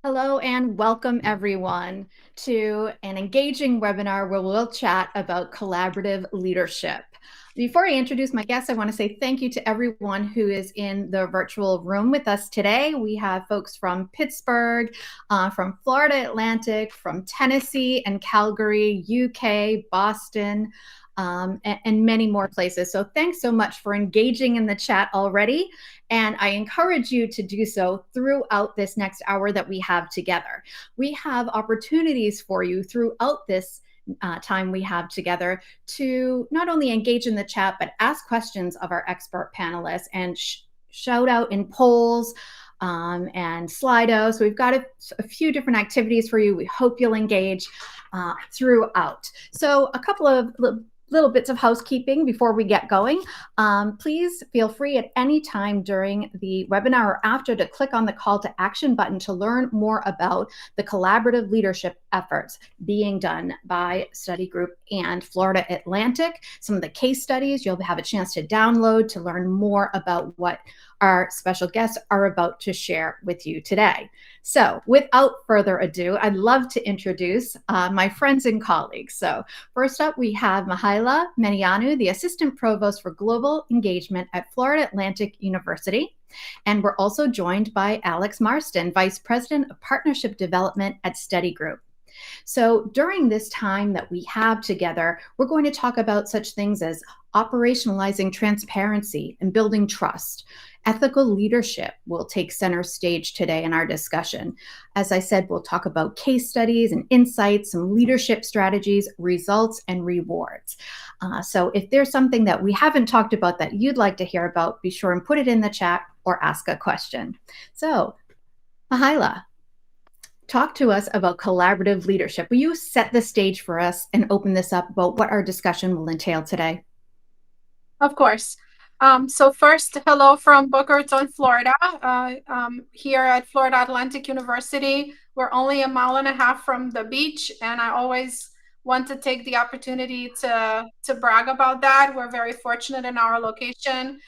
Hello and welcome everyone to an engaging webinar where we'll chat about collaborative leadership. Before I introduce my guests, I want to say thank you to everyone who is in the virtual room with us today. We have folks from Pittsburgh, from Florida Atlantic, from Tennessee and Calgary, UK, Boston, and many more places. So thanks so much for engaging in the chat already. And I encourage you to do so throughout this next hour that we have together. We have opportunities for you throughout this time we have together to not only engage in the chat, but ask questions of our expert panelists and shout out in polls and Slido. So we've got a few different activities for you. We hope you'll engage throughout. So a couple of little bits of housekeeping before we get going. Please feel free at any time during the webinar or after to click on the call to action button to learn more about the collaborative leadership efforts being done by Study Group and Florida Atlantic. Some of the case studies you'll have a chance to download to learn more about what our special guests are about to share with you today. So without further ado, I'd love to introduce my friends and colleagues. So first up, we have Mihaela Metianu, the Assistant Provost for Global Engagement at Florida Atlantic University. And we're also joined by Alex Marston, Vice President of Partnership Development at Study Group. So during this time that we have together, we're going to talk about such things as operationalizing transparency and building trust. Ethical leadership will take center stage today in our discussion. As I said, we'll talk about case studies and insights, some leadership strategies, results, and rewards. So if there's something that we haven't talked about that you'd like to hear about, be sure and put it in the chat or ask a question. So, Mihaela, talk to us about collaborative leadership. Will you set the stage for us and open this up about what our discussion will entail today? Of course. So first, hello from Boca Raton, Florida. Here at Florida Atlantic University, we're only a mile and a half from the beach, and I always want to take the opportunity to brag about that. We're very fortunate in our location.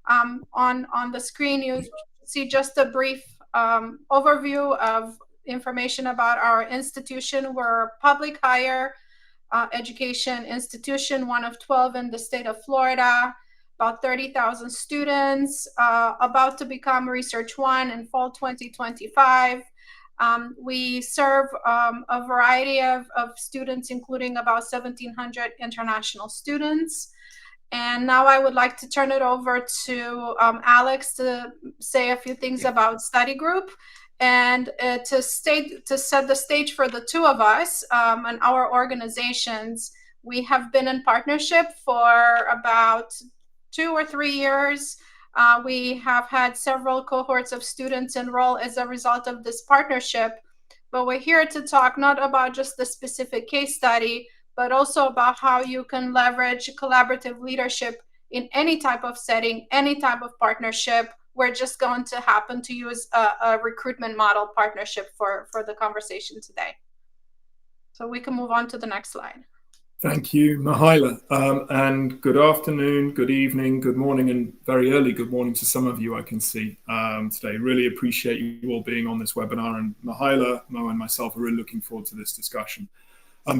On the screen, you see just a brief overview of information about our institution. We're a public higher education institution, one of 12 in the state of Florida, about 30,000 students, about to become Research One in fall 2025. We serve a variety of students, including about 1,700 international students. And now I would like to turn it over to Alex to say a few things about Study Group. And to set the stage for the two of us and our organizations, we have been in partnership for about 2 or 3 years. We have had several cohorts of students enroll as a result of this partnership. But we're here to talk not about just the specific case study, but also about how you can leverage collaborative leadership in any type of setting, any type of partnership. We're just going to happen to use a recruitment model partnership for the conversation today. So we can move on to the next slide. Thank you, Mihaela. And good afternoon, good evening, good morning, and very early good morning to some of you I can see today. Really appreciate you all being on this webinar. And Mihaela, Mo, and myself are really looking forward to this discussion.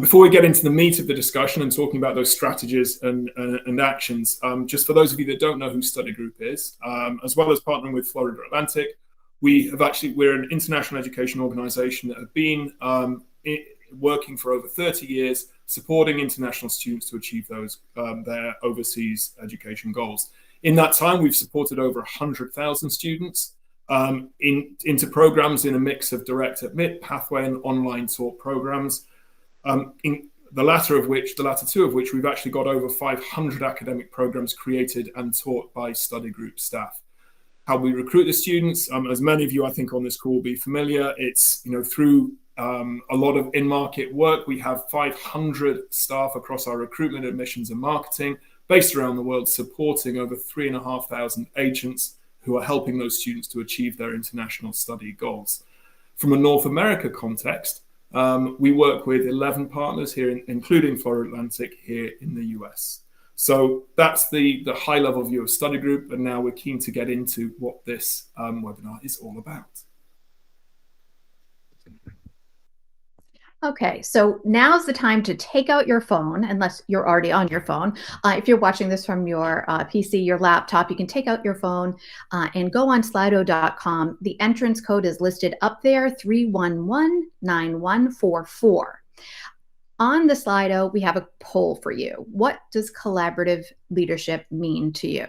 Before we get into the meat of the discussion and talking about those strategies and actions, just for those of you that don't know who Study Group is, as well as partnering with Florida Atlantic, we're an international education organization that have been working for over 30 years, supporting international students to achieve those their overseas education goals. In that time, we've supported over 100,000 students into programs in a mix of direct admit, pathway, and online taught programs. In the latter two of which we've actually got over 500 academic programs created and taught by Study Group staff. How we recruit the students, as many of you I think on this call will be familiar, it's through a lot of in-market work. We have 500 staff across our recruitment, admissions, and marketing based around the world, supporting over 3,500 agents who are helping those students to achieve their international study goals. From a North America context, we work with 11 partners here, including Florida Atlantic here in the US. So that's the high-level view of Study Group, and now we're keen to get into what this webinar is all about. Okay, so now's the time to take out your phone, unless you're already on your phone. If you're watching this from your PC, your laptop, you can take out your phone and go on slido.com. The entrance code is listed up there, 3119144. On the Slido, we have a poll for you. What does collaborative leadership mean to you?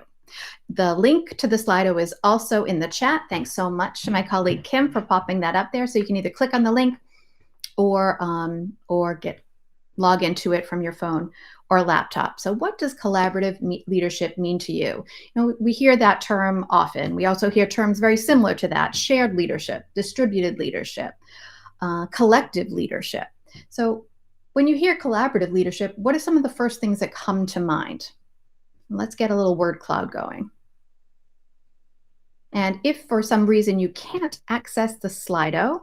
The link to the Slido is also in the chat. Thanks so much to my colleague Kim for popping that up there. So you can either click on the link or log into it from your phone or laptop. So what does collaborative leadership mean to you? We hear that term often. We also hear terms very similar to that: shared leadership, distributed leadership, collective leadership. So when you hear collaborative leadership, what are some of the first things that come to mind? Let's get a little word cloud going. And if for some reason you can't access the Slido,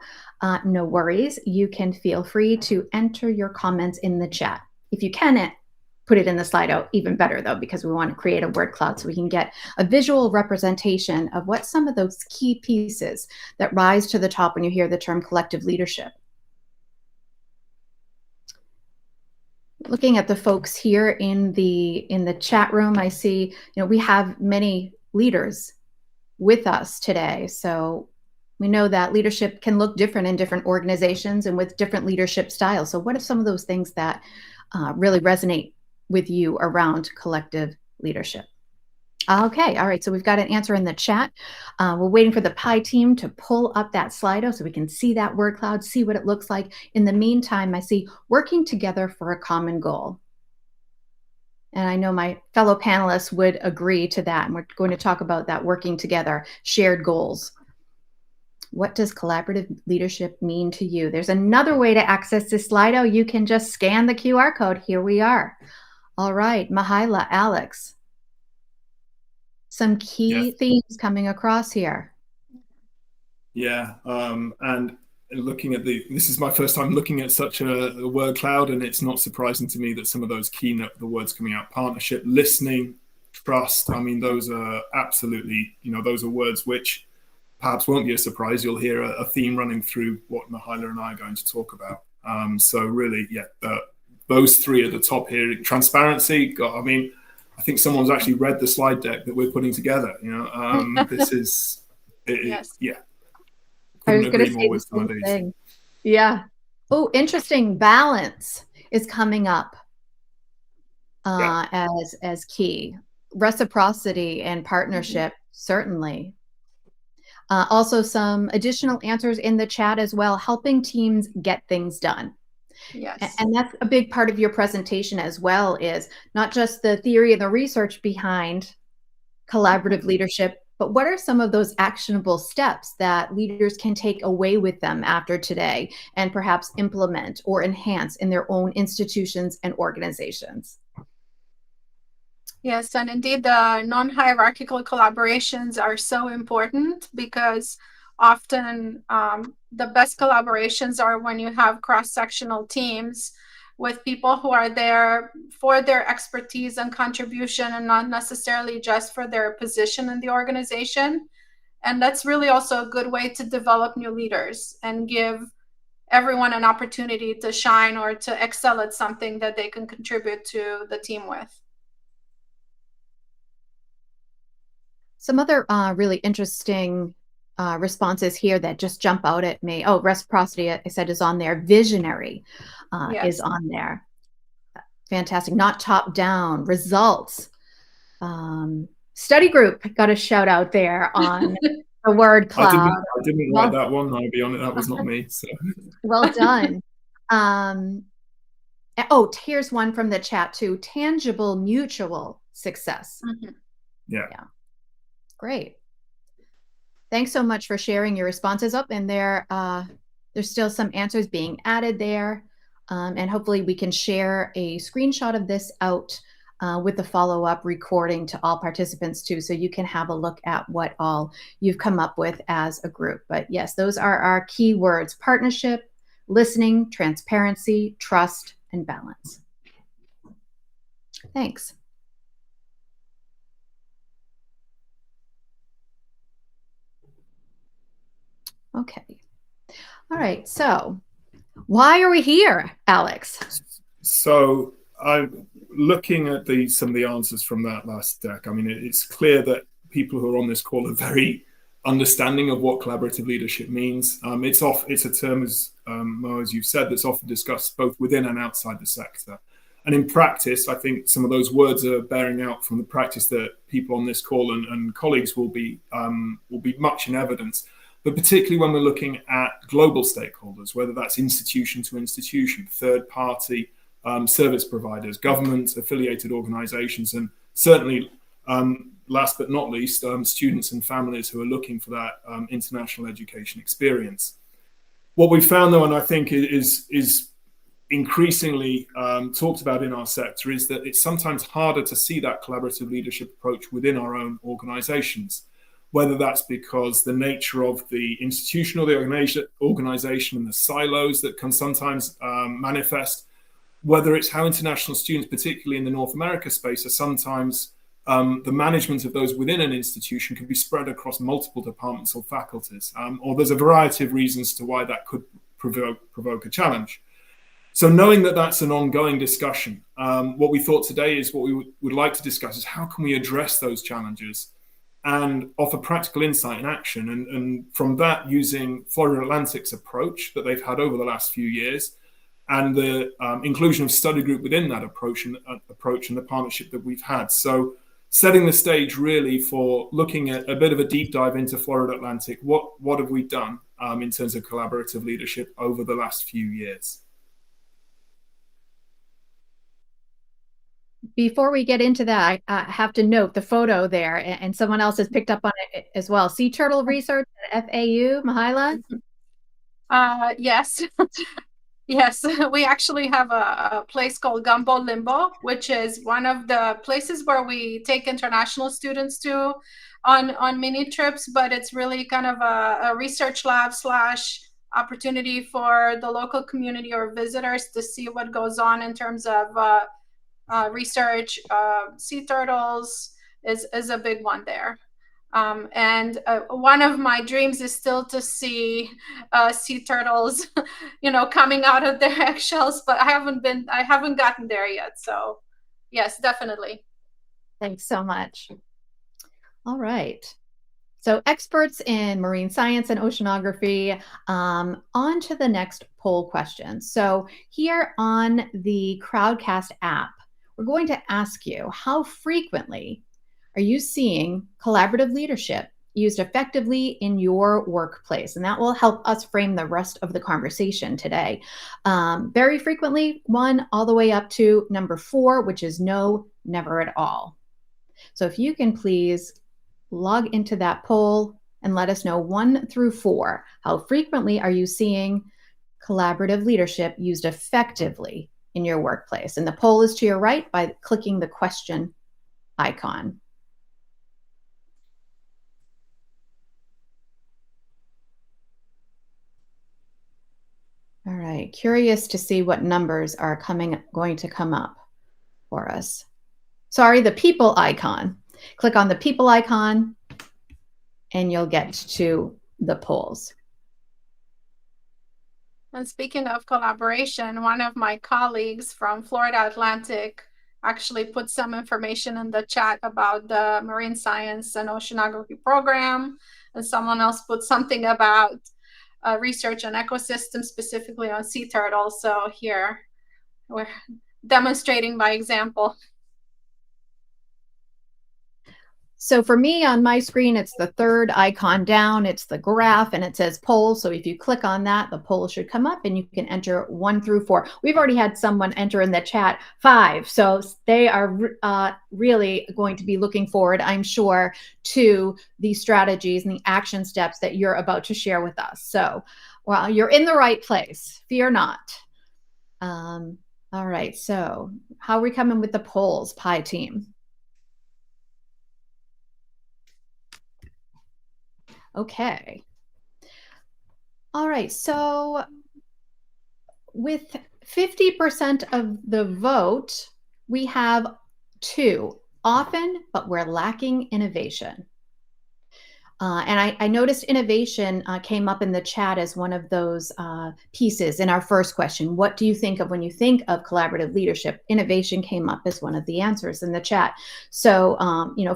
no worries. You can feel free to enter your comments in the chat. If you can put it in the Slido, even better though, because we want to create a word cloud so we can get a visual representation of what some of those key pieces that rise to the top when you hear the term collective leadership. Looking at the folks here in the chat room, I see we have many leaders with us today. So we know that leadership can look different in different organizations and with different leadership styles. So what are some of those things that really resonate with you around collective leadership? Okay, all right, so we've got an answer in the chat. We're waiting for the Pi team to pull up that Slido so we can see that word cloud, see what it looks like. In the meantime, I see working together for a common goal. And I know my fellow panelists would agree to that. And we're going to talk about that working together, shared goals. What does collaborative leadership mean to you? There's another way to access this Slido. You can just scan the QR code. Here we are. All right, Mihaela, Alex. Some key themes coming across here. Yeah, and looking at this is my first time looking at such a word cloud, and it's not surprising to me that some of those the words coming out: partnership, listening, trust. I mean, those are absolutely, those are words which perhaps won't be a surprise. You'll hear a theme running through what Mihaela and I are going to talk about. So really, those three at the top here. Transparency. God, I mean, I think someone's actually read the slide deck that we're putting together. This is, Yes. Yeah. I was going to say the same thing. Yeah. Oh, interesting. Balance is coming up as key. Reciprocity and partnership, certainly. Also, some additional answers in the chat as well, helping teams get things done. Yes. And that's a big part of your presentation as well, is not just the theory and the research behind collaborative leadership, but what are some of those actionable steps that leaders can take away with them after today and perhaps implement or enhance in their own institutions and organizations? Yes, and indeed the non-hierarchical collaborations are so important, because often the best collaborations are when you have cross-sectional teams with people who are there for their expertise and contribution, and not necessarily just for their position in the organization. And that's really also a good way to develop new leaders and give everyone an opportunity to shine or to excel at something that they can contribute to the team with. Some other really interesting responses here that just jump out at me. Oh, reciprocity, I said, is on there. Visionary is on there. Fantastic. Not top down. Results. Study group got a shout out there on the word cloud. I didn't write that one. I'll be honest, that was not me. So. Well done. Oh, here's one from the chat too. Tangible mutual success. Mm-hmm. Yeah. Great. Thanks so much for sharing your responses up in there. There's still some answers being added there. And hopefully we can share a screenshot of this out with the follow-up recording to all participants too, so you can have a look at what all you've come up with as a group. But yes, those are our key words: partnership, listening, transparency, trust, and balance. Thanks. Okay. All right. So Why are we here, Alex? So I'm looking at some of the answers from that last deck. I mean, it's clear that people who are on this call are very understanding of what collaborative leadership means. It's a term, as Mo, as you've said, that's often discussed both within and outside the sector. And in practice, I think some of those words are bearing out from the practice that people on this call and colleagues will be much in evidence. But particularly when we're looking at global stakeholders, whether that's institution to institution, third party service providers, government affiliated organizations, and certainly, last but not least, students and families who are looking for that international education experience. What we found, though, and I think is increasingly talked about in our sector, is that it's sometimes harder to see that collaborative leadership approach within our own organizations, whether that's because the nature of the institution or the organization and the silos that can sometimes manifest, whether it's how international students, particularly in the North America space, are sometimes the management of those within an institution can be spread across multiple departments or faculties, or there's a variety of reasons to why that could provoke a challenge. So knowing that that's an ongoing discussion, what we thought today is what we would like to discuss is how can we address those challenges and offer practical insight and action. And from that, using Florida Atlantic's approach that they've had over the last few years, and the inclusion of study group within that approach and the partnership that we've had. So setting the stage really for looking at a bit of a deep dive into Florida Atlantic. What have we done in terms of collaborative leadership over the last few years? Before we get into that, I have to note the photo there, and someone else has picked up on it as well. Sea turtle research at FAU, Mihaela? Yes. Yes, we actually have a place called Gumbo Limbo, which is one of the places where we take international students to on mini trips, but it's really kind of a research lab / opportunity for the local community or visitors to see what goes on in terms of research. Sea turtles is a big one there. And one of my dreams is still to see sea turtles, coming out of their eggshells, but I haven't gotten there yet. So yes, definitely. Thanks so much. All right. So experts in marine science and oceanography, on to the next poll question. So here on the Crowdcast app, we're going to ask you, how frequently are you seeing collaborative leadership used effectively in your workplace? And that will help us frame the rest of the conversation today. Very frequently, 1, all the way up to number 4, which is no, never at all. So if you can please log into that poll and let us know 1 through 4. How frequently are you seeing collaborative leadership used effectively in your workplace? And the poll is to your right by clicking the question icon. All right, curious to see what numbers are going to come up for us. Sorry, the people icon. Click on the people icon and you'll get to the polls. And speaking of collaboration, one of my colleagues from Florida Atlantic actually put some information in the chat about the marine science and oceanography program. And someone else put something about research on ecosystems, specifically on sea turtles. So here we're demonstrating by example. So for me on my screen, it's the third icon down, it's the graph, and it says poll. So if you click on that, the poll should come up and you can enter 1 through 4. We've already had someone enter in the chat 5. So they are really going to be looking forward, I'm sure, to the strategies and the action steps that you're about to share with us. So, well, you're in the right place. Fear not. All right. So how are we coming with the polls, Pi team? Okay. All right. So with 50% of the vote, we have 2, often, but we're lacking innovation. And I noticed innovation came up in the chat as one of those pieces in our first question. What do you think of when you think of collaborative leadership? Innovation came up as one of the answers in the chat. So,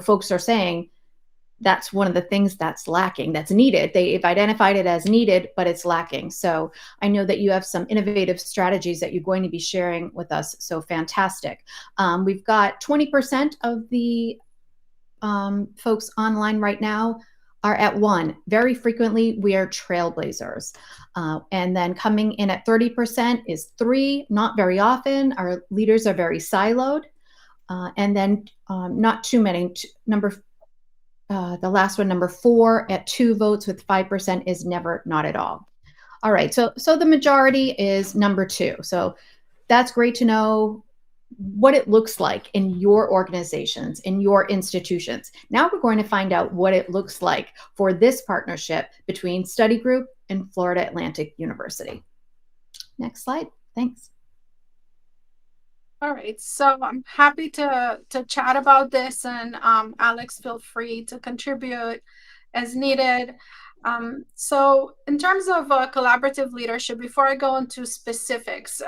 folks are saying that's one of the things that's lacking, that's needed. They've identified it as needed, but it's lacking. So I know that you have some innovative strategies that you're going to be sharing with us. So fantastic. We've got 20% of the folks online right now are at 1. Very frequently, we are trailblazers. And then coming in at 30% is 3. Not very often. Our leaders are very siloed. And then not too many. The last one, number 4, at 2 votes with 5% is never, not at all. All right, so the majority is number 2. So that's great to know what it looks like in your organizations, in your institutions. Now we're going to find out what it looks like for this partnership between Study Group and Florida Atlantic University. Next slide, thanks. All right, so I'm happy to chat about this, and Alex, feel free to contribute as needed. So in terms of collaborative leadership, before I go into specifics,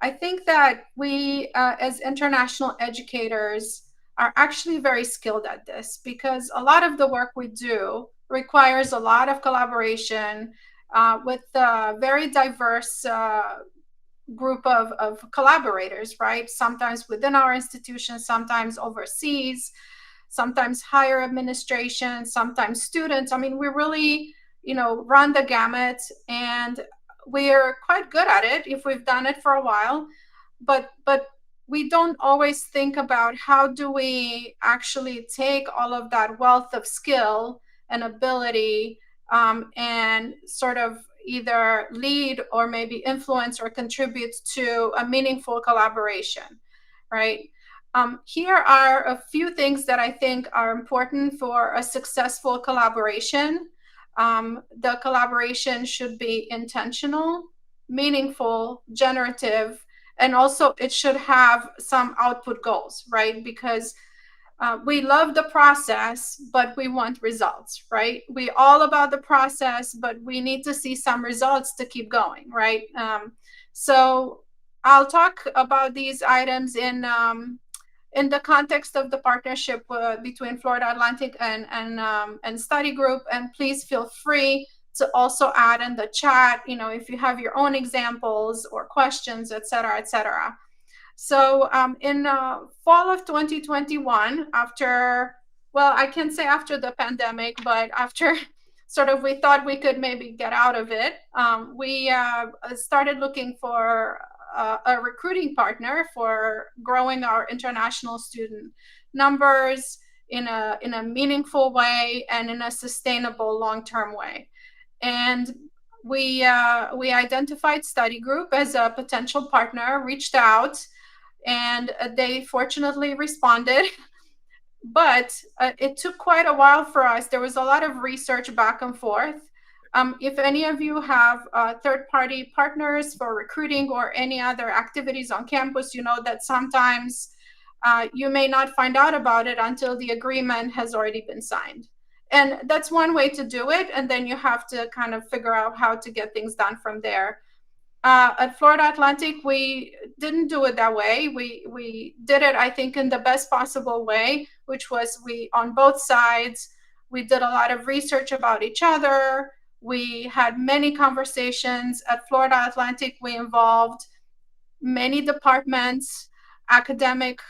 I think that we, as international educators, are actually very skilled at this, because a lot of the work we do requires a lot of collaboration with very diverse group of collaborators, right? Sometimes within our institution, sometimes overseas, sometimes higher administration, sometimes students. I mean, we really, run the gamut, and we're quite good at it if we've done it for a while, but we don't always think about how do we actually take all of that wealth of skill and ability and sort of either lead or maybe influence or contribute to a meaningful collaboration, right? Here are a few things that I think are important for a successful collaboration. The collaboration should be intentional, meaningful, generative, and also it should have some output goals, right? Because we love the process, but we want results, right? We all about the process, but we need to see some results to keep going, right? So I'll talk about these items in the context of the partnership between Florida Atlantic and Study Group. And please feel free to also add in the chat, if you have your own examples or questions, et cetera, et cetera. So in fall of 2021, I can't say after the pandemic, but after sort of we thought we could maybe get out of it, we started looking for a recruiting partner for growing our international student numbers in a meaningful way and in a sustainable long-term way. And we identified Study Group as a potential partner, reached out, and they fortunately responded. But it took quite a while for us. There was a lot of research back and forth. If any of you have third-party partners for recruiting or any other activities on campus, you know that sometimes you may not find out about it until the agreement has already been signed. And that's one way to do it. And then you have to kind of figure out how to get things done from there. At Florida Atlantic, we didn't do it that way. We did it, I think, in the best possible way, which was on both sides, we did a lot of research about each other. We had many conversations. At Florida Atlantic, we involved many departments, academic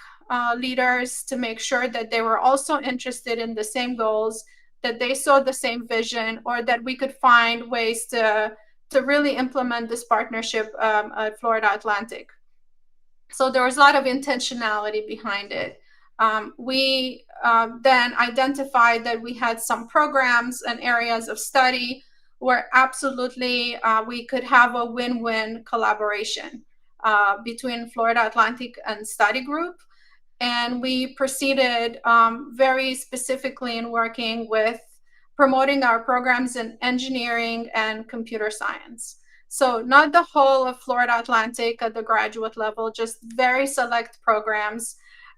leaders, to make sure that they were also interested in the same goals, that they saw the same vision, or that we could find ways to really implement this partnership at Florida Atlantic. So there was a lot of intentionality behind it. We then identified that we had some programs and areas of study where absolutely we could have a win-win collaboration between Florida Atlantic and Study Group. And we proceeded very specifically in working with promoting our programs in engineering and computer science. So not the whole of Florida Atlantic at the graduate level, just very select programs.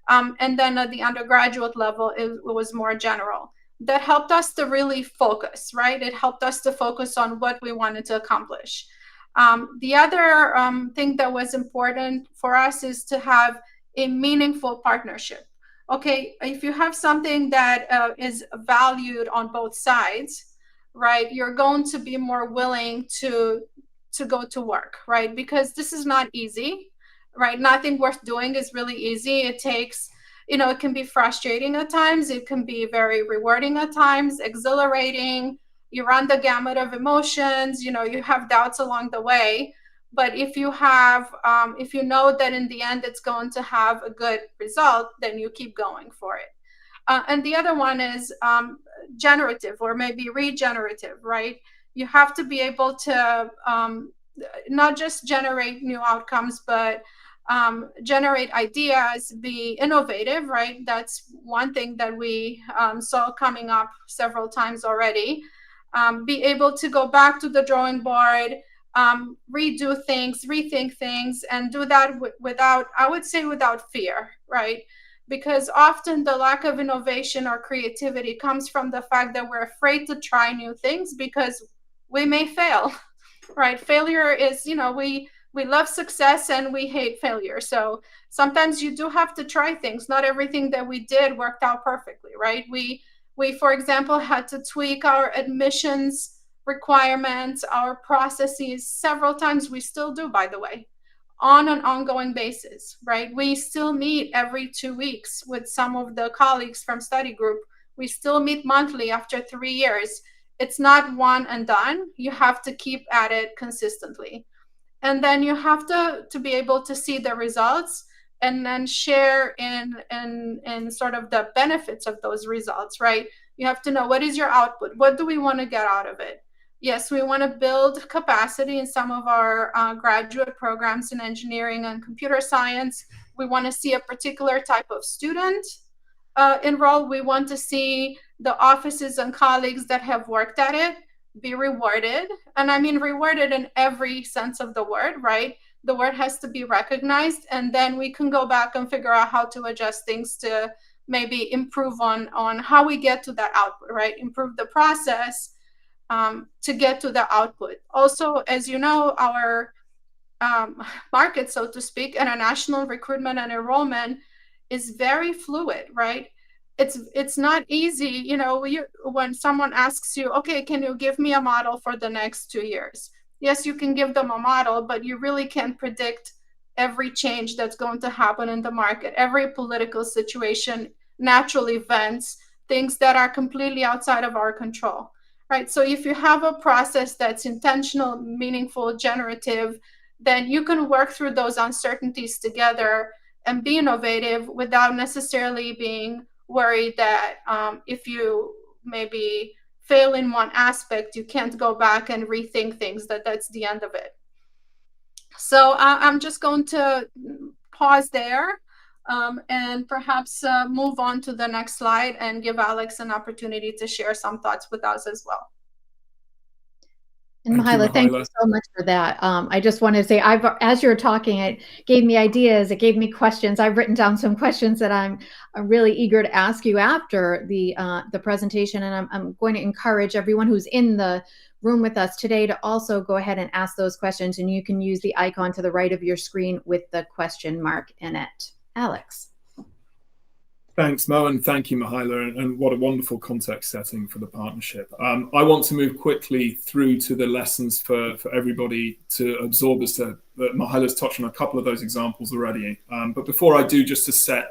And then at the undergraduate level, it was more general. that helped us to really focus, right? It helped us to focus on what we wanted to accomplish. The other thing that was important for us is to have a meaningful partnership. Okay, if you have something that is valued on both sides, right, you're going to be more willing to go to work, right? Because this is not easy, right? Nothing worth doing is really easy. It takes, it can be frustrating at times. It can be very rewarding at times, exhilarating. You run the gamut of emotions, you have doubts along the way. But if you know that in the end it's going to have a good result, then you keep going for it. And the other one is generative or maybe regenerative, right? You have to be able to not just generate new outcomes, but generate ideas, be innovative, right? That's one thing that we saw coming up several times already. Be able to go back to the drawing board, redo things, rethink things, and do that without fear, right? Because often the lack of innovation or creativity comes from the fact that we're afraid to try new things because we may fail, right? Failure is, we love success and we hate failure. So sometimes you do have to try things. Not everything that we did worked out perfectly, right? We, for example, had to tweak our admissions requirements, our processes several times. We still do, by the way, on an ongoing basis, right? We still meet every 2 weeks with some of the colleagues from study group. We still meet monthly after 3 years. It's not one and done. You have to keep at it consistently. And then you have to be able to see the results and then share in sort of the benefits of those results, right? You have to know, what is your output? What do we want to get out of it? Yes, we want to build capacity in some of our graduate programs in engineering and computer science. We want to see a particular type of student enroll. We want to see the offices and colleagues that have worked at it be rewarded. And I mean rewarded in every sense of the word, right? The word has to be recognized, and then we can go back and figure out how to adjust things to maybe improve on how we get to that output, right? Improve the process to get to the output. Also, as you know, our market, so to speak, international recruitment and enrollment is very fluid, right? It's not easy, when someone asks you, okay, can you give me a model for the next 2 years? Yes, you can give them a model, but you really can't predict every change that's going to happen in the market, every political situation, natural events, things that are completely outside of our control, right? So if you have a process that's intentional, meaningful, generative, then you can work through those uncertainties together and be innovative without necessarily being worried that if you maybe fail in one aspect, you can't go back and rethink things, that's the end of it. So I'm just going to pause there and perhaps move on to the next slide and give Alex an opportunity to share some thoughts with us as well. And Mihaela, thank you so much for that. I just wanted to say, as you were talking, it gave me ideas, it gave me questions. I've written down some questions that I'm really eager to ask you after the presentation, and I'm going to encourage everyone who's in the room with us today to also go ahead and ask those questions, and you can use the icon to the right of your screen with the question mark in it. Alex. Thanks, Mo, and thank you, Mihaela, and what a wonderful context setting for the partnership. I want to move quickly through to the lessons for everybody to absorb as to that Mihaela's touched on a couple of those examples already. But before I do, just to set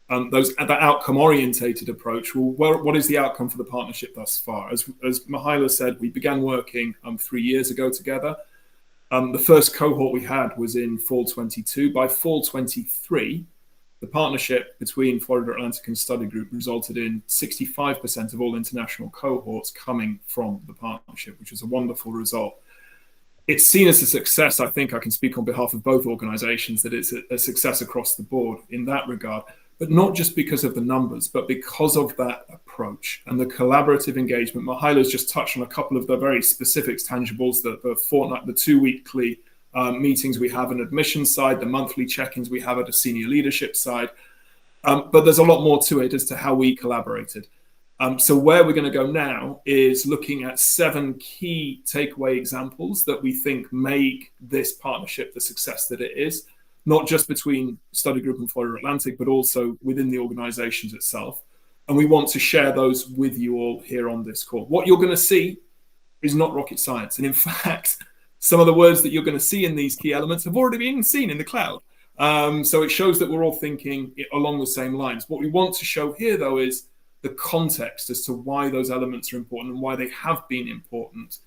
that outcome-orientated approach, well, what is the outcome for the partnership thus far? As Mihaela said, we began working 3 years ago together. The first cohort we had was in fall 22. By fall 23, the partnership between Florida Atlantic and Study Group resulted in 65% of all international cohorts coming from the partnership, which is a wonderful result. It's seen as a success. I think I can speak on behalf of both organizations that it's a success across the board in that regard, but not just because of the numbers, but because of that approach and the collaborative engagement. Mihaela's just touched on a couple of the very specific tangibles, the fortnight, the 2 weekly meetings we have on admissions side, the monthly check-ins we have at a senior leadership side. But there's a lot more to it as to how we collaborated. So where we're going to go now is looking at 7 key takeaway examples that we think make this partnership the success that it is, not just between Study Group and Florida Atlantic, but also within the organizations itself. And we want to share those with you all here on this call. What you're going to see is not rocket science. And in fact, some of the words that you're going to see in these key elements have already been seen in the cloud. So it shows that we're all thinking along the same lines. What we want to show here, though, is the context as to why those elements are important and why they have been important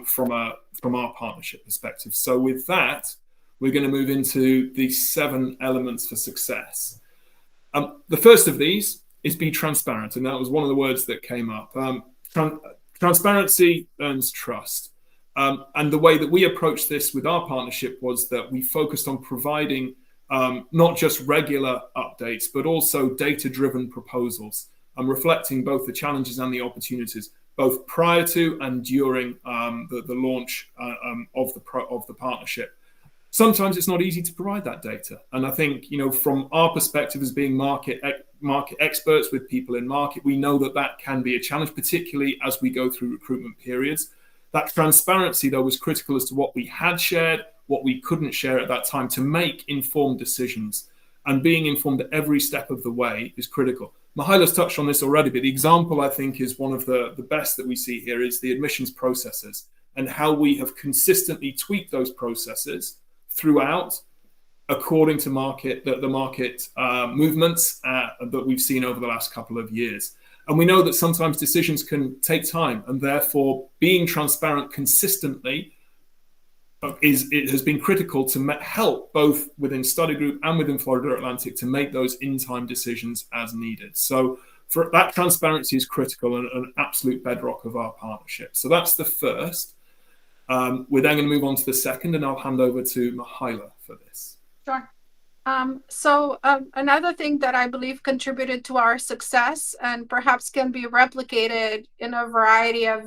from our partnership perspective. So with that, we're going to move into the 7 elements for success. The first of these is be transparent, and that was one of the words that came up. Transparency earns trust. And the way that we approached this with our partnership was that we focused on providing not just regular updates, but also data-driven proposals, and reflecting both the challenges and the opportunities, both prior to and during the launch of the partnership. Sometimes it's not easy to provide that data, and I think, from our perspective as being market experts with people in market, we know that can be a challenge, particularly as we go through recruitment periods. That transparency, though, was critical as to what we had shared, what we couldn't share at that time, to make informed decisions. And being informed at every step of the way is critical. Mihaela's touched on this already, but the example I think is one of the best that we see here is the admissions processes and how we have consistently tweaked those processes throughout, according to the market movements that we've seen over the last couple of years. And we know that sometimes decisions can take time, and therefore being transparent consistently has been critical to help both within Study Group and within Florida Atlantic to make those in-time decisions as needed. So for that, transparency is critical and an absolute bedrock of our partnership. So that's the first. We're then going to move on to the second, and I'll hand over to Mihaela for this. Sure. So another thing that I believe contributed to our success and perhaps can be replicated in a variety of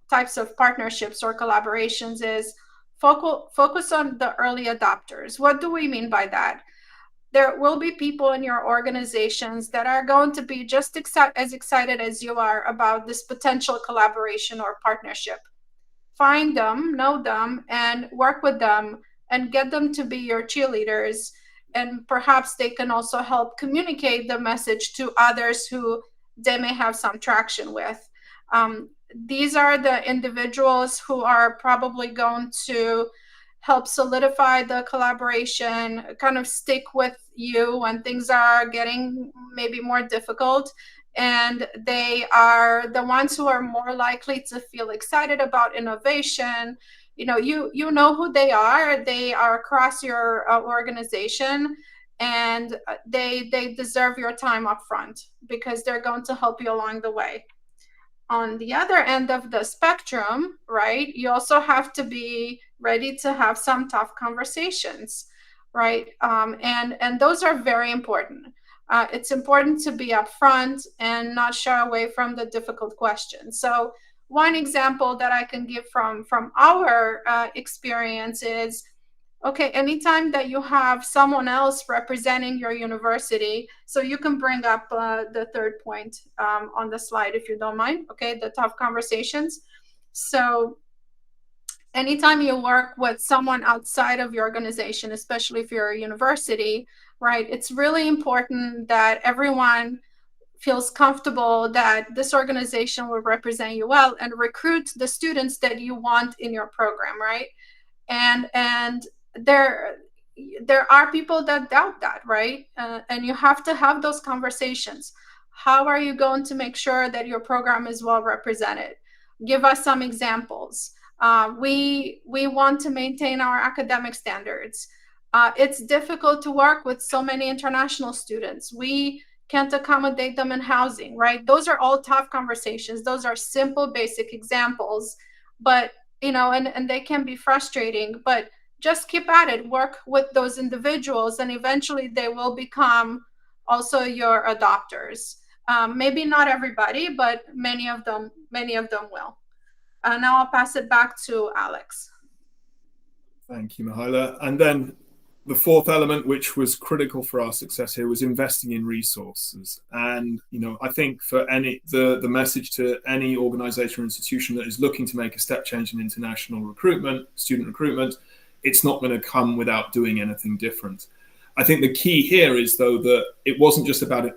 types of partnerships or collaborations is focus on the early adopters. What do we mean by that? There will be people in your organizations that are going to be just as excited as you are about this potential collaboration or partnership. Find them, know them, and work with them and get them to be your cheerleaders. And perhaps they can also help communicate the message to others who they may have some traction with. These are the individuals who are probably going to help solidify the collaboration, kind of stick with you when things are getting maybe more difficult. And they are the ones who are more likely to feel excited about innovation. You know who they are. They are across your organization, and they deserve your time up front because they're going to help you along the way. On the other end of the spectrum, right, you also have to be ready to have some tough conversations, right? And those are very important. It's important to be upfront and not shy away from the difficult questions. So one example that I can give from our experience is, okay, anytime that you have someone else representing your university, so you can bring up the third point on the slide if you don't mind, okay, the tough conversations. So anytime you work with someone outside of your organization, especially if you're a university, right, it's really important that everyone feels comfortable that this organization will represent you well and recruit the students that you want in your program, right? And there are people that doubt that, right? And you have to have those conversations. How are you going to make sure that your program is well represented? Give us some examples. We want to maintain our academic standards. It's difficult to work with so many international students. We can't accommodate them in housing, right? Those are all tough conversations. Those are simple, basic examples, but and they can be frustrating, but just keep at it, work with those individuals, and eventually they will become also your adopters. Maybe not everybody, but many of them will. Now I'll pass it back to Alex. Thank you, Mihaela. And then the fourth element, which was critical for our success here, was investing in resources. And I think for the message to any organization or institution that is looking to make a step change in international recruitment, student recruitment, it's not going to come without doing anything different. I think the key here is, though, that it wasn't just about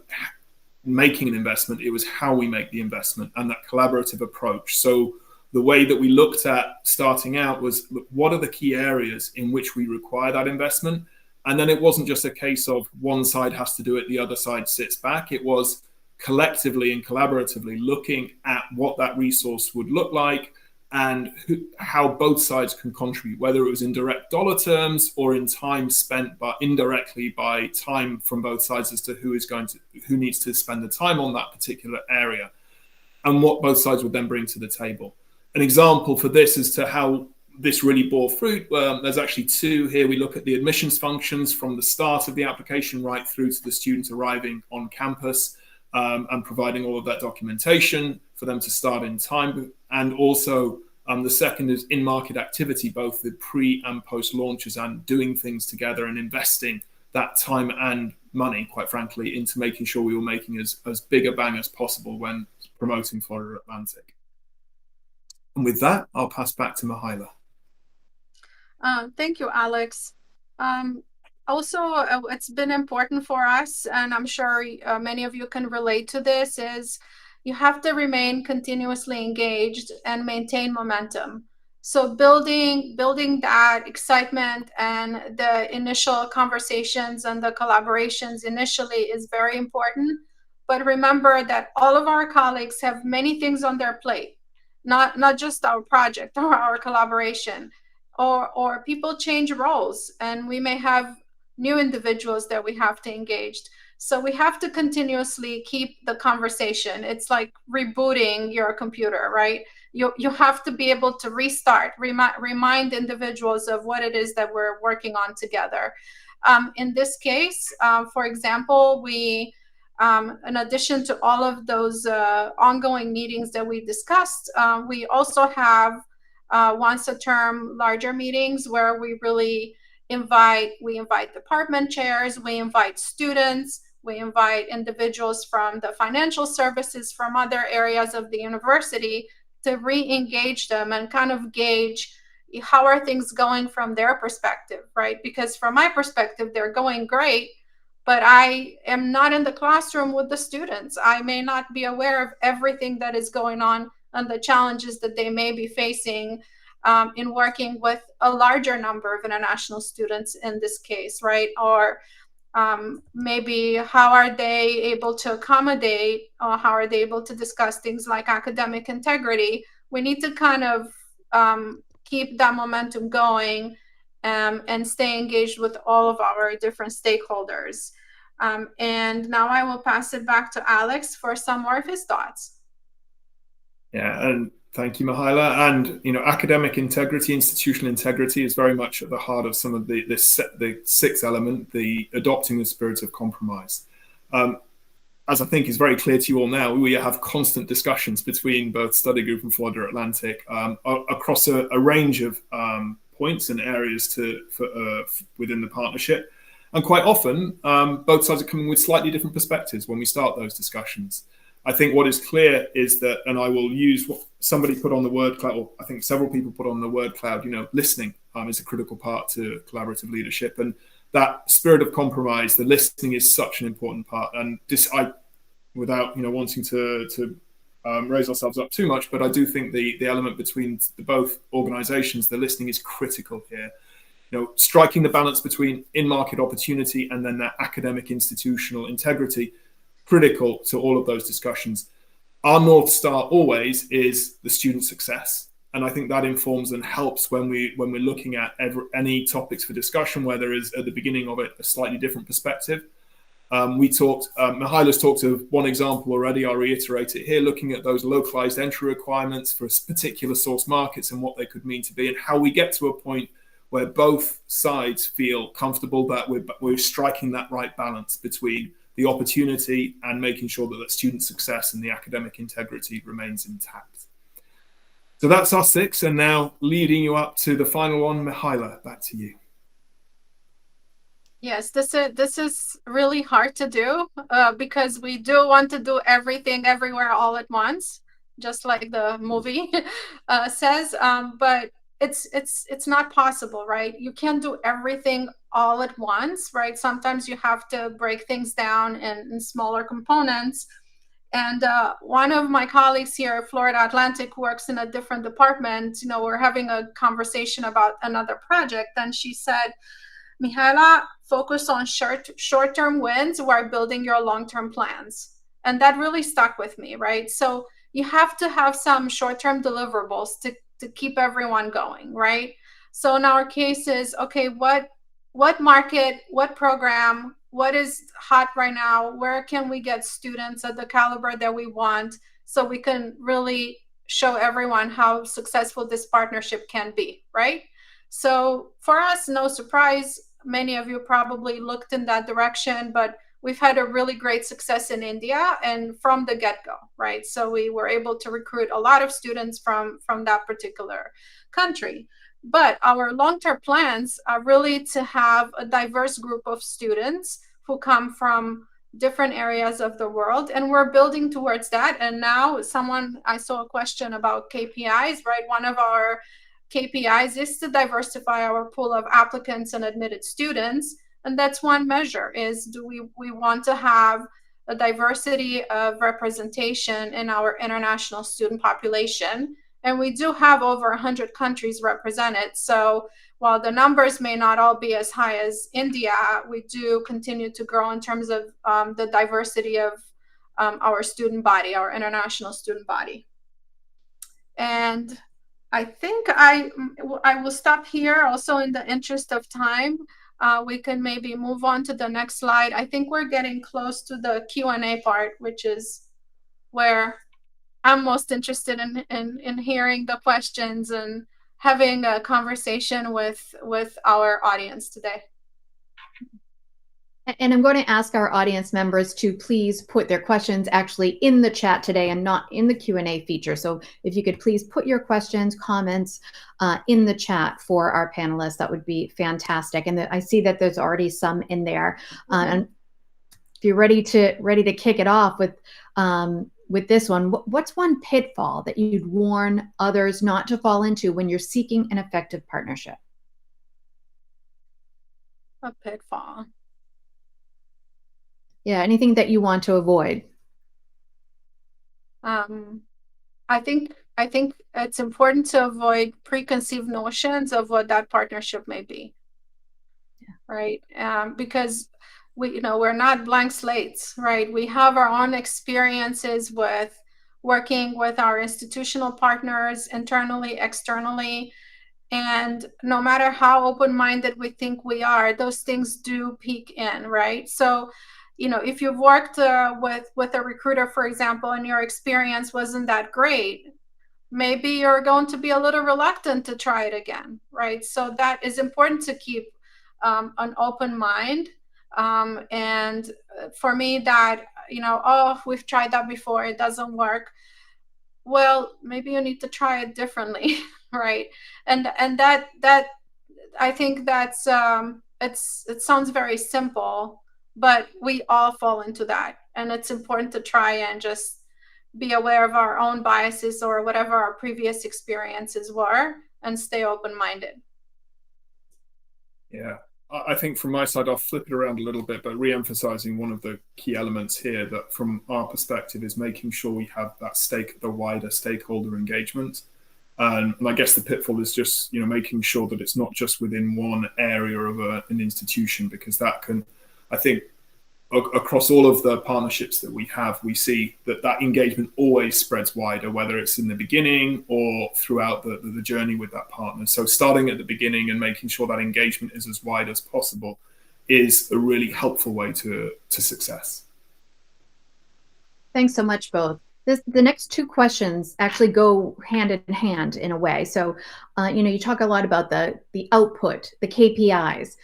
making an investment, it was how we make the investment and that collaborative approach. So the way that we looked at starting out was, look, what are the key areas in which we require that investment? And then it wasn't just a case of one side has to do it, the other side sits back. It was collectively and collaboratively looking at what that resource would look like and how both sides can contribute, whether it was in direct dollar terms or in time spent, but indirectly by time from both sides as to who needs to spend the time on that particular area, and what both sides would then bring to the table. An example for this as to how this really bore fruit, there's actually two here. We look at the admissions functions from the start of the application right through to the student arriving on campus, and providing all of that documentation for them to start in time. And also the second is in-market activity, both the pre and post launches, and doing things together and investing that time and money, quite frankly, into making sure we were making as big a bang as possible when promoting Florida Atlantic. And with that, I'll pass back to Mihaela. Thank you, Alex. Also, it's been important for us, and I'm sure many of you can relate to this, is you have to remain continuously engaged and maintain momentum. So building that excitement and the initial conversations and the collaborations initially is very important. But remember that all of our colleagues have many things on their plate, not just our project or our collaboration, or people change roles, and we may have new individuals that we have to engage. So we have to continuously keep the conversation. It's like rebooting your computer, right? You have to be able to restart, remind individuals of what it is that we're working on together. In this case, for example, we in addition to all of those ongoing meetings that we discussed, we also have once a term larger meetings where we really invite department chairs, we invite students, we invite individuals from the financial services, from other areas of the university, to re-engage them and kind of gauge how are things going from their perspective, right? Because from my perspective, they're going great, but I am not in the classroom with the students. I may not be aware of everything that is going on and the challenges that they may be facing in working with a larger number of international students in this case, right? Or maybe how are they able to accommodate, or how are they able to discuss things like academic integrity? We need to kind of keep that momentum going and stay engaged with all of our different stakeholders. And now I will pass it back to Alex for some more of his thoughts. Yeah, and thank you, Mihaela. And academic integrity, institutional integrity, is very much at the heart of some of the sixth element, the adopting the spirit of compromise. As I think is very clear to you all now, we have constant discussions between both study group and Florida Atlantic across a range of points and areas within the partnership. And quite often, both sides are coming with slightly different perspectives when we start those discussions. I think what is clear is that, and I will use what somebody put on the word cloud, or I think several people put on the word cloud, listening is a critical part to collaborative leadership. And that spirit of compromise, the listening, is such an important part. And without wanting to raise ourselves up too much, but I do think the element between both organizations, the listening, is critical here. Striking the balance between in-market opportunity and then that academic institutional integrity, critical to all of those discussions. Our North Star always is the student success. And I think that informs and helps when we're looking at any topics for discussion, where there is at the beginning of it a slightly different perspective. Mihaela's talked of one example already, I'll reiterate it here, looking at those localized entry requirements for particular source markets and what they could mean to be, and how we get to a point where both sides feel comfortable that we're striking that right balance between the opportunity and making sure that student success and the academic integrity remains intact. So that's our six, and now leading you up to the final one, Mihaela, back to you. Yes, this is really hard to do because we do want to do everything everywhere all at once, just like the movie says. But it's not possible, right? You can't do everything all at once, right? Sometimes you have to break things down in smaller components. And one of my colleagues here at Florida Atlantic works in a different department. You know, we're having a conversation about another project, and she said, Mihaela, focus on short-term wins while building your long-term plans. And that really stuck with me, right? So you have to have some short-term deliverables to keep everyone going, right? So in our case is, okay, what market, what program, what is hot right now? Where can we get students at the caliber that we want so we can really show everyone how successful this partnership can be, right? So for us, no surprise, many of you probably looked in that direction, but we've had a really great success in India and from the get-go, right? So we were able to recruit a lot of students from that particular country. But our long-term plans are really to have a diverse group of students who come from different areas of the world, and we're building towards that. And now I saw a question about KPIs, right? One of our KPIs is to diversify our pool of applicants and admitted students. And that's one measure is do we want to have a diversity of representation in our international student population. And we do have over 100 countries represented. So while the numbers may not all be as high as India, we do continue to grow in terms of the diversity of our student body, our international student body. And I think I will stop here also in the interest of time. We can maybe move on to the next slide. I think we're getting close to the Q&A part, which is where I'm most interested in hearing the questions and having a conversation with our audience today. And I'm going to ask our audience members to please put their questions actually in the chat today and not in the Q&A feature. So if you could please put your questions, comments in the chat for our panelists, that would be fantastic. And I see that there's already some in there. And if you're ready to kick it off with this one, what's one pitfall that you'd warn others not to fall into when you're seeking an effective partnership? A pitfall. Yeah, anything that you want to avoid? I think it's important to avoid preconceived notions of what that partnership may be. Yeah. Right? Because we're not blank slates, right? We have our own experiences with working with our institutional partners internally, externally. And no matter how open-minded we think we are, those things do peek in, right? So, if you've worked with a recruiter, for example, and your experience wasn't that great, maybe you're going to be a little reluctant to try it again, right? So that is important to keep an open mind. And for me, that, we've tried that before, it doesn't work. Well, maybe you need to try it differently, right? And that I think that's it sounds very simple, but we all fall into that, and it's important to try and just be aware of our own biases or whatever our previous experiences were and stay open-minded. Yeah, I think from my side, I'll flip it around a little bit, but re-emphasizing one of the key elements here that from our perspective is making sure we have that the wider stakeholder engagement. And I guess the pitfall is just, making sure that it's not just within one area of an institution, because that can, I think, across all of the partnerships that we have, we see that engagement always spreads wider, whether it's in the beginning or throughout the journey with that partner. So starting at the beginning and making sure that engagement is as wide as possible is a really helpful way to success. Thanks so much, both. The next two questions actually go hand in hand in a way. So, you talk a lot about the output, the KPIs.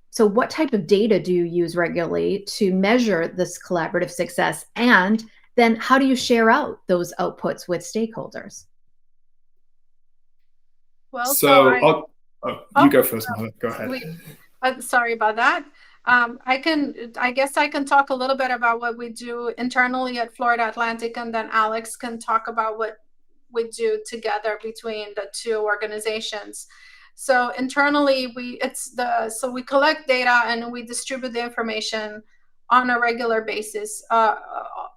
So what type of data do you use regularly to measure this collaborative success? And then how do you share out those outputs with stakeholders? Well, you go first, Mihaela. Go ahead. Sorry about that. I guess I can talk a little bit about what we do internally at Florida Atlantic, and then Alex can talk about what we do together between the two organizations. So internally, we collect data and we distribute the information on a regular basis,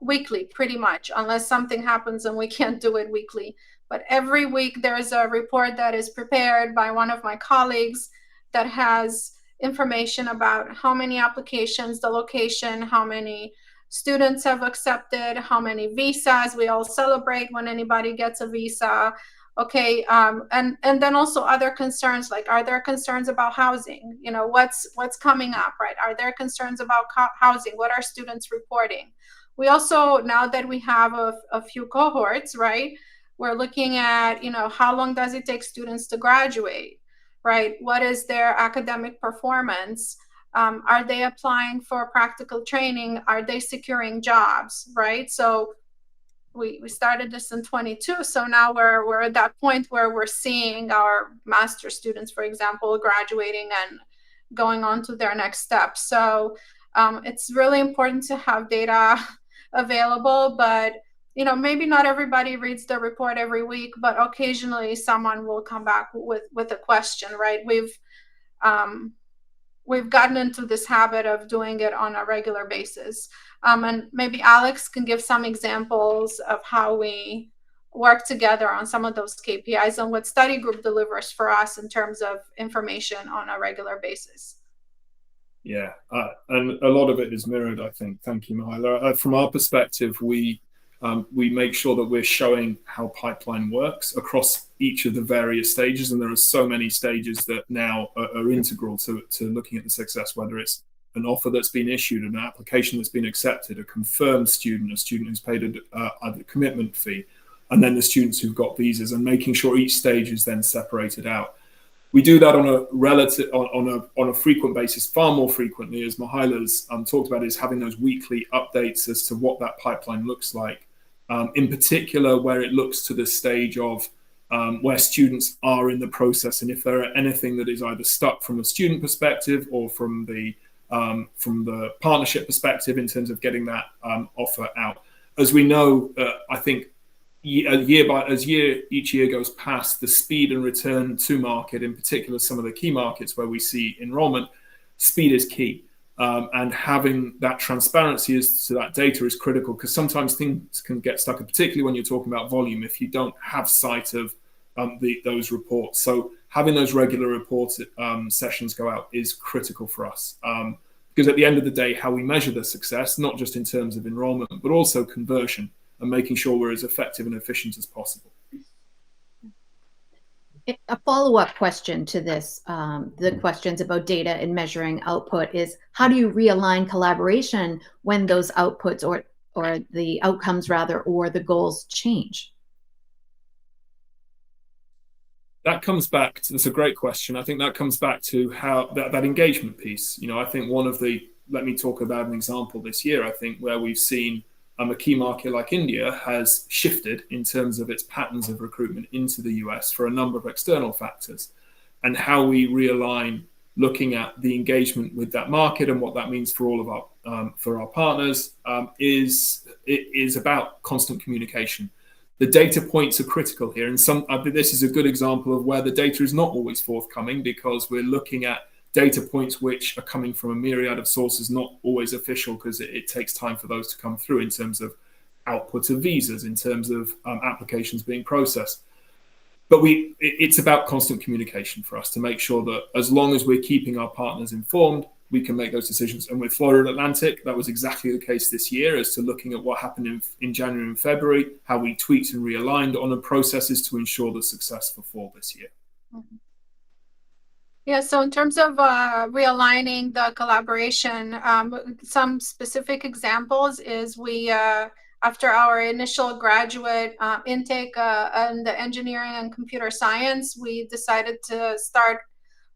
weekly, pretty much, unless something happens and we can't do it weekly. But every week there's a report that is prepared by one of my colleagues that has information about how many applications, the location, how many students have accepted, how many visas. We all celebrate when anybody gets a visa. Okay, and then also other concerns, like, are there concerns about housing? You know, what's coming up, right? Are there concerns about housing? What are students reporting? We also, now that we have a few cohorts, right, we're looking at, you know, how long does it take students to graduate, right? What is their academic performance? Are they applying for practical training? Are they securing jobs, right? So we started this in 22, so now we're at that point where we're seeing our master students, for example, graduating and going on to their next step. So it's really important to have data available, but you know, maybe not everybody reads the report every week, but occasionally someone will come back with a question, right? We've gotten into this habit of doing it on a regular basis. And maybe Alex can give some examples of how we work together on some of those KPIs and what study group delivers for us in terms of information on a regular basis. Yeah, and a lot of it is mirrored, I think. Thank you, Mihaela. From our perspective, we make sure that we're showing how pipeline works across each of the various stages. And there are so many stages that now are integral to looking at the success, whether it's an offer that's been issued, an application that's been accepted, a confirmed student, a student who's paid a commitment fee, and then the students who've got visas, and making sure each stage is then separated out. We do that on a frequent basis, far more frequently, as Mihaela's talked about, is having those weekly updates as to what that pipeline looks like. In particular, where it looks to the stage of where students are in the process, and if there are anything that is either stuck from a student perspective or from the partnership perspective in terms of getting that offer out. As we know, I think each year goes past, the speed and return to market, in particular some of the key markets where we see enrollment, speed is key. And having that transparency as to that data is critical, because sometimes things can get stuck, particularly when you're talking about volume, if you don't have sight of those reports. So having those regular report sessions go out is critical for us. Because at the end of the day, how we measure the success, not just in terms of enrollment, but also conversion, and making sure we're as effective and efficient as possible. A follow-up question to this, the questions about data and measuring output, is how do you realign collaboration when those outputs or the outcomes rather, or the goals change? That comes back to, that's a great question. I think that comes back to how that engagement piece. You know, I think let me talk about an example this year, I think, where we've seen a key market like India has shifted in terms of its patterns of recruitment into the US for a number of external factors, and how we realign looking at the engagement with that market and what that means for all of our partners is about constant communication. The data points are critical here, and this is a good example of where the data is not always forthcoming, because we're looking at data points which are coming from a myriad of sources, not always official, because it takes time for those to come through in terms of output of visas, in terms of applications being processed. But it's about constant communication for us to make sure that as long as we're keeping our partners informed, we can make those decisions. And with Florida Atlantic, that was exactly the case this year, as to looking at what happened in January and February, how we tweaked and realigned on the processes to ensure the success for fall this year. Mm-hmm. Yeah, so in terms of realigning the collaboration, some specific examples is we, after our initial graduate intake in the engineering and computer science, we decided to start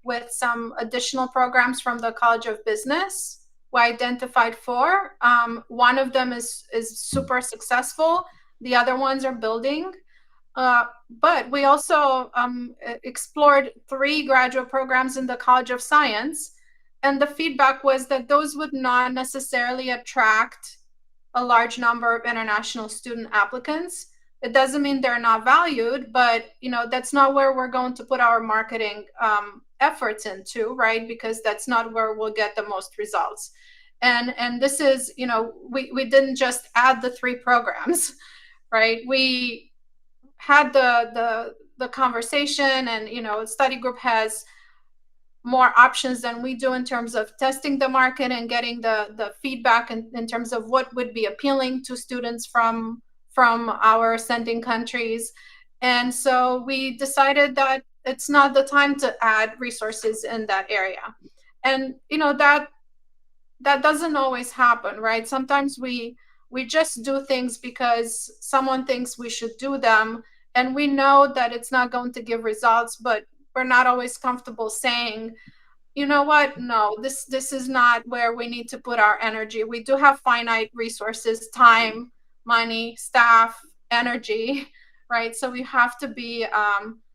with some additional programs from the College of Business. We identified 4. One of them is super successful. The other ones are building. But we also explored 3 graduate programs in the College of Science the feedback was that those would not necessarily attract a large number of international student applicants. It doesn't mean they're not valued, but that's not where we're going to put our marketing efforts into, right? Because that's not where we'll get the most results. And this is, we didn't just add the 3 programs, right? We had the conversation, and study group has more options than we do in terms of testing the market and getting the feedback in terms of what would be appealing to students from our sending countries. And so we decided that it's not the time to add resources in that area. And that doesn't always happen, right? Sometimes we just do things because someone thinks we should do them, and we know that it's not going to give results, but we're not always comfortable saying, you know what, no, this is not where we need to put our energy. We do have finite resources, time, money, staff, energy, right? So we have to be,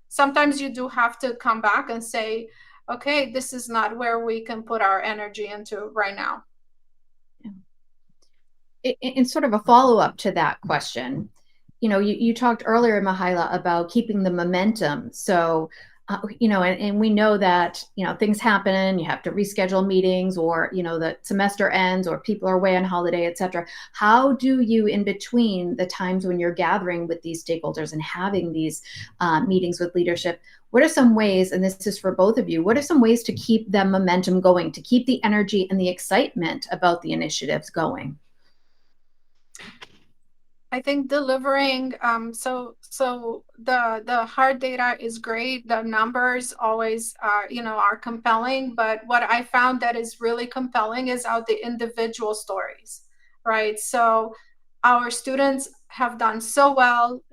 sometimes you do have to come back and say, okay, this is not where we can put our energy into right now. In sort of a follow-up to that question, you talked earlier, Mihaela, about keeping the momentum. So, and we know that, things happen, you have to reschedule meetings, or, the semester ends, or people are away on holiday, et cetera. How do you, in between the times when you're gathering with these stakeholders and having these meetings with leadership, what are some ways, and this is for both of you, what are some ways to keep the momentum going, to keep the energy and the excitement about the initiatives going? I think delivering, so the hard data is great. The numbers always are compelling, but what I found that is really compelling is out the individual stories, right? So our students have done so well,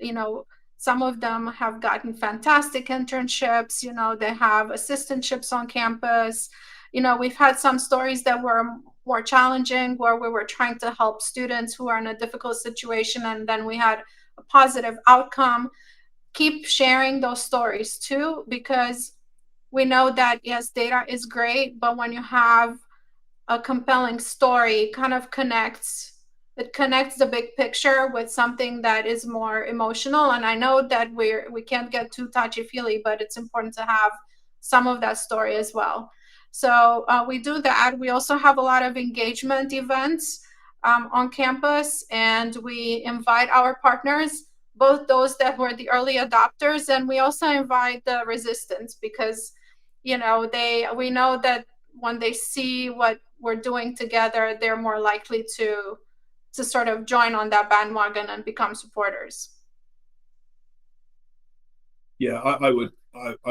some of them have gotten fantastic internships, they have assistantships on campus. We've had some stories that were more challenging, where we were trying to help students who are in a difficult situation, and then we had a positive outcome. Keep sharing those stories too, because we know that, yes, data is great, but when you have a compelling story, it kind of connects the big picture with something that is more emotional. And I know that we can't get too touchy-feely, but it's important to have some of that story as well. So we do that. We also have a lot of engagement events on campus, and we invite our partners, both those that were the early adopters, and we also invite the resistance, because we know that when they see what we're doing together, they're more likely to sort of join on that bandwagon and become supporters. Yeah, I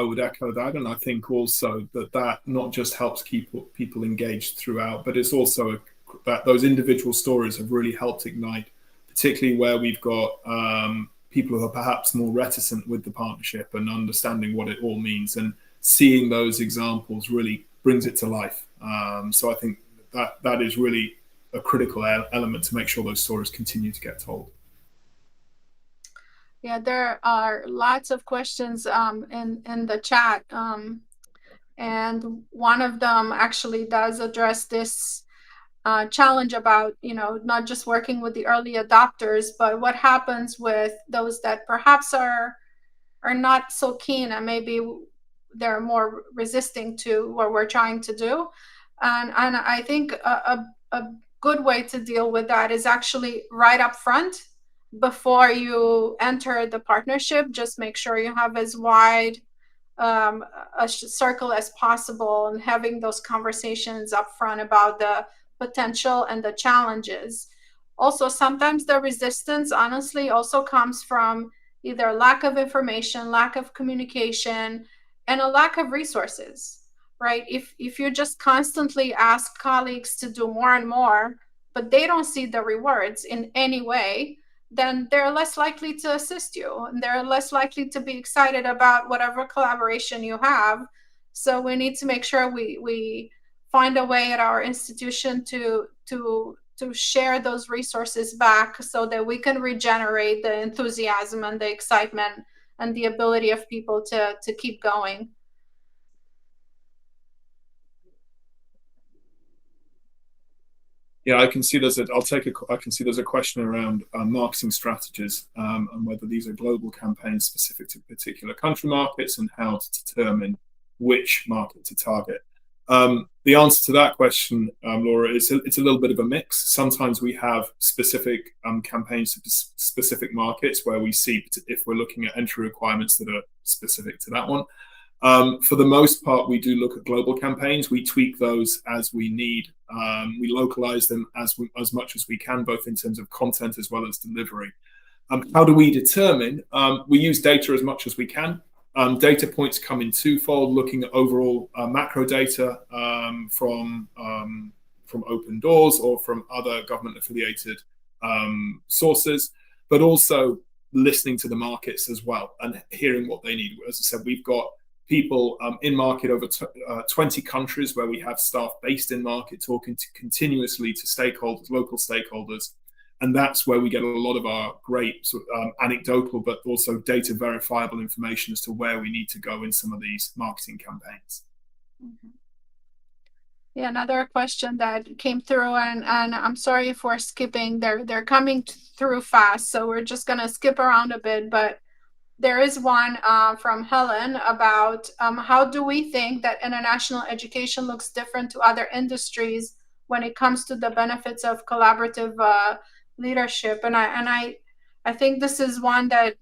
would echo that, and I think also that not just helps keep people engaged throughout, but it's also that those individual stories have really helped ignite, particularly where we've got people who are perhaps more reticent with the partnership and understanding what it all means, and seeing those examples really brings it to life. So I think that is really a critical element to make sure those stories continue to get told. Yeah, there are lots of questions in the chat. And one of them actually does address this challenge about, not just working with the early adopters, but what happens with those that perhaps are not so keen, and maybe they're more resisting to what we're trying to do. And I think a good way to deal with that is actually right up front, before you enter the partnership. Just make sure you have as wide a circle as possible, and having those conversations up front about the potential and the challenges. Also, sometimes the resistance honestly also comes from either lack of information, lack of communication, and a lack of resources, right? If you just constantly ask colleagues to do more and more, but they don't see the rewards in any way, then they're less likely to assist you, and they're less likely to be excited about whatever collaboration you have. So we need to make sure we find a way at our institution to share those resources back, so that we can regenerate the enthusiasm and the excitement and the ability of people to keep going. Yeah, I can see there's a question around marketing strategies and whether these are global campaigns specific to particular country markets and how to determine which market to target. The answer to that question, Laura, it's a little bit of a mix. Sometimes we have specific campaigns to specific markets where we see if we're looking at entry requirements that are specific to that one. For the most part, we do look at global campaigns. We tweak those as we need. We localize them as much as we can, both in terms of content as well as delivery. How do we determine? We use data as much as we can. Data points come in twofold, looking at overall macro data from Open Doors or from other government-affiliated sources, but also listening to the markets as well and hearing what they need. As I said, we've got people in market over 20 countries where we have staff based in market talking continuously to stakeholders, local stakeholders. And that's where we get a lot of our great sort of, anecdotal, but also data verifiable information as to where we need to go in some of these marketing campaigns. Mm-hmm. Yeah, another question that came through, and I'm sorry if we're skipping. They're coming through fast, so we're just gonna skip around a bit. But there is one from Helen about how do we think that international education looks different to other industries when it comes to the benefits of collaborative leadership. And I think this is one that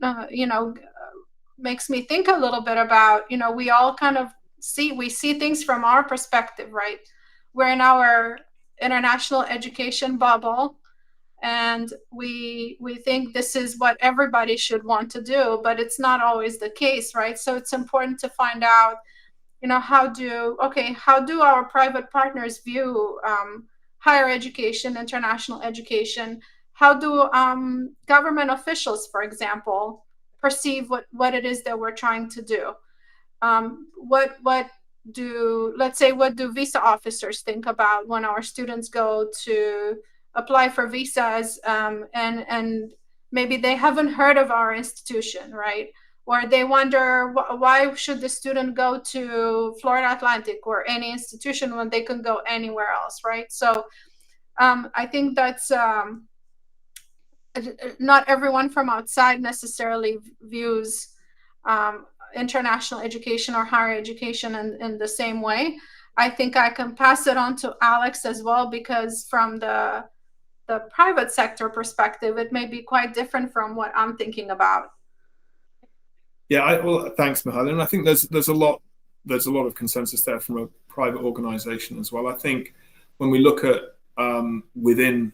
makes me think a little bit about, we all kind of see things from our perspective, right? We're in our international education bubble, and we think this is what everybody should want to do, but it's not always the case, right? So it's important to find out, how do our private partners view higher education, international education? How do government officials, for example, perceive what it is that we're trying to do? What do visa officers think about when our students go to apply for visas and maybe they haven't heard of our institution, right? Or they wonder why should the student go to Florida Atlantic or any institution when they can go anywhere else, right? So I think that's not everyone from outside necessarily views international education or higher education in the same way. I think I can pass it on to Alex as well, because from the private sector perspective, it may be quite different from what I'm thinking about. Yeah, thanks, Mihaela. And I think there's a lot of consensus there from a private organization as well. I think when we look at within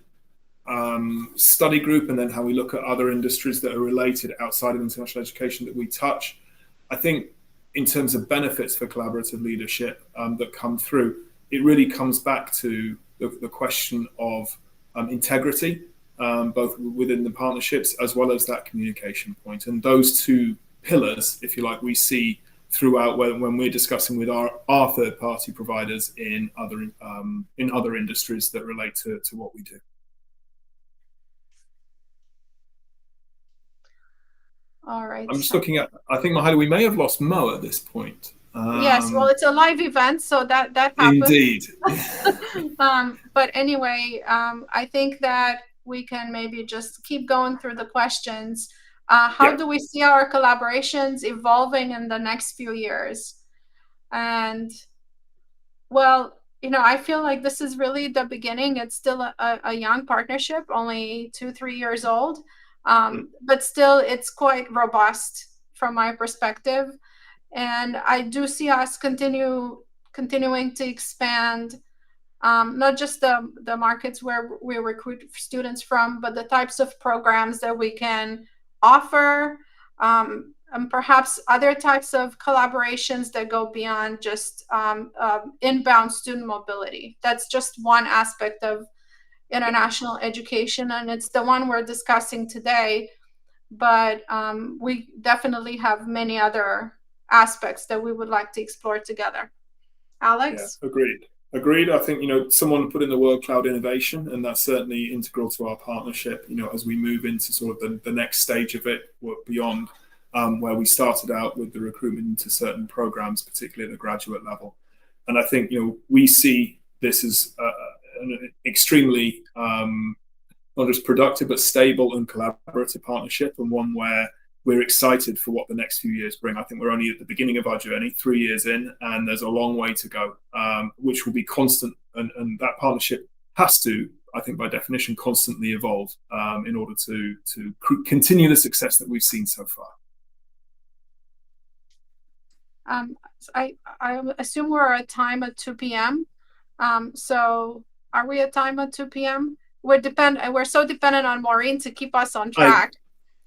study group and then how we look at other industries that are related outside of international education that we touch, I think in terms of benefits for collaborative leadership that come through, it really comes back to the question of integrity, both within the partnerships as well as that communication point. And those two pillars, if you like, we see throughout when we're discussing with our third-party providers in other industries that relate to what we do. All right. I'm just looking at, I think, Mihaela, we may have lost Mo at this point. Yes, well, it's a live event, so that happens. Indeed. But anyway, I think that we can maybe just keep going through the questions. How do we see our collaborations evolving in the next few years? And, well, I feel like this is really the beginning. It's still a young partnership, only 2-3 years old. But still, it's quite robust from my perspective. And I do see us continuing to expand, not just the markets where we recruit students from, but the types of programs that we can offer, and perhaps other types of collaborations that go beyond just inbound student mobility. That's just one aspect of international education, and it's the one we're discussing today. But we definitely have many other aspects that we would like to explore together. Alex? Yeah, agreed. I think someone put in the word cloud innovation, and that's certainly integral to our partnership, as we move into sort of the next stage of it, beyond where we started out with the recruitment into certain programs, particularly at the graduate level. And I think we see this as an extremely not just productive but stable and collaborative partnership, and one where we're excited for what the next few years bring. I think we're only at the beginning of our journey, 3 years in, and there's a long way to go, which will be constant. And that partnership has to, I think, by definition, constantly evolve in order to continue the success that we've seen so far. I assume we're at time at 2 p.m. So are we at time at 2 p.m.? We're so dependent on Maureen to keep us on track.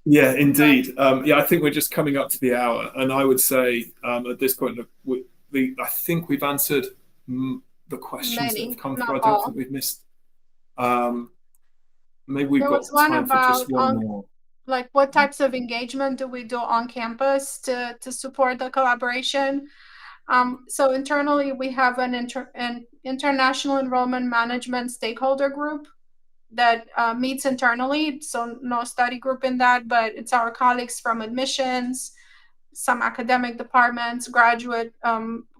Yeah, indeed. Yeah, I think we're just coming up to the hour, and I would say at this point, I think we've answered the questions that have come through. I don't think we've missed. Maybe we've got time for just one more. Like, what types of engagement do we do on campus to support the collaboration? So internally, we have an international enrollment management stakeholder group that meets internally. So no study group in that, but it's our colleagues from admissions, some academic departments, graduate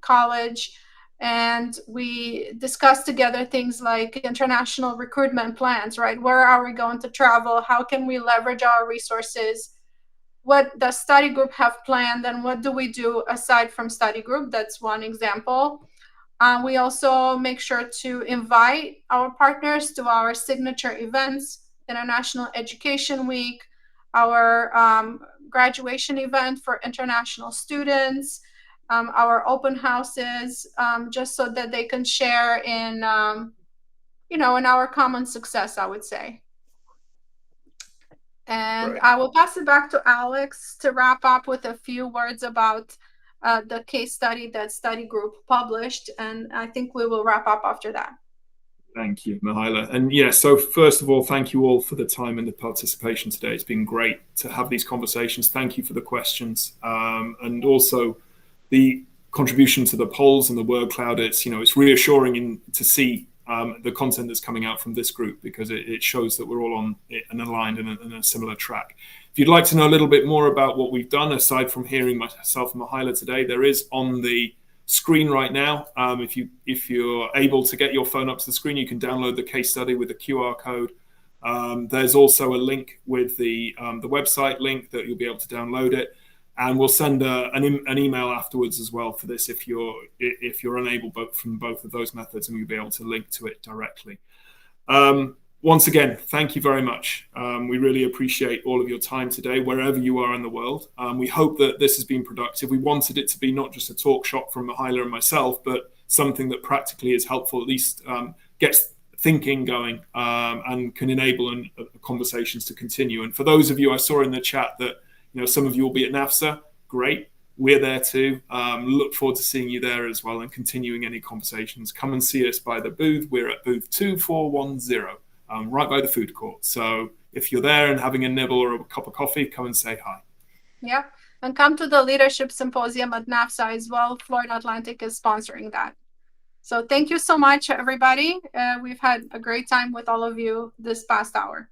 college, and we discuss together things like international recruitment plans, right? Where are we going to travel? How can we leverage our resources? What does study group have planned, and what do we do aside from study group? That's one example. We also make sure to invite our partners to our signature events, International Education Week, our graduation event for international students, our open houses, just so that they can share in, in our common success, I would say. And I will pass it back to Alex to wrap up with a few words about the case study that study group published, and I think we will wrap up after that. Thank you, Mihaela. And yeah, so first of all, thank you all for the time and the participation today. It's been great to have these conversations. Thank you for the questions, and also the contribution to the polls and the word cloud. It's reassuring to see the content that's coming out from this group, because it shows that we're all on and aligned in a similar track. If you'd like to know a little bit more about what we've done, aside from hearing myself and Mihaela today, there is on the screen right now. If you're able to get your phone up to the screen, you can download the case study with the QR code. There's also a link with the website link that you'll be able to download it, and we'll send an email afterwards as well for this if you're unable from both of those methods, and you'll be able to link to it directly. Once again, thank you very much. We really appreciate all of your time today, wherever you are in the world. We hope that this has been productive. We wanted it to be not just a talk shop from Mihaela and myself, but something that practically is helpful, at least gets thinking going, and can enable conversations to continue. And for those of you, I saw in the chat that some of you will be at NAFSA. Great. We're there too. Look forward to seeing you there as well and continuing any conversations. Come and see us by the booth. We're at booth 2410. Right by the food court. So if you're there and having a nibble or a cup of coffee, come and say hi. Yeah, and come to the Leadership Symposium at NAFSA as well. Florida Atlantic is sponsoring that. So thank you so much, everybody. We've had a great time with all of you this past hour.